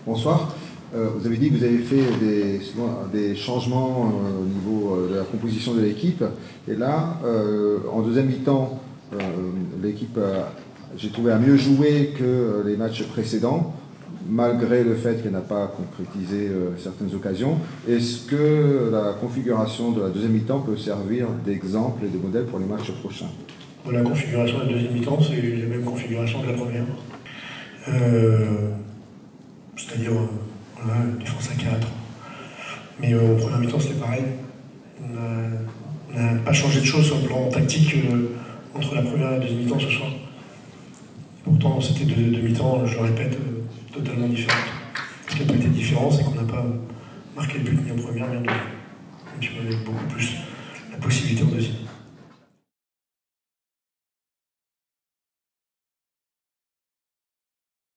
Bonsoir. Vous avez dit que vous avez fait des changements au niveau de la composition de l'équipe. Et là, en deuxième mi-temps, l'équipe, j'ai trouvé, a mieux joué que les matchs précédents, malgré le fait qu'elle n'a pas concrétisé certaines occasions. Est-ce que la configuration de la deuxième mi-temps peut servir d'exemple et de modèle pour les matchs prochains? La configuration de la deuxième mi-temps, c'est la même configuration que la première. C'est-à-dire une défense à 4. Mais en première mi-temps, c'était pareil. On n'a pas changé de choses sur le plan tactique entre la première et la deuxième mi-temps ce soir. Pourtant, c'était deux mi-temps, je le répète, totalement différentes. Ce qui n'a pas été différent, c'est qu'on n'a pas marqué le but ni en première ni en deuxième. Donc il y avait beaucoup plus la possibilité en deuxième.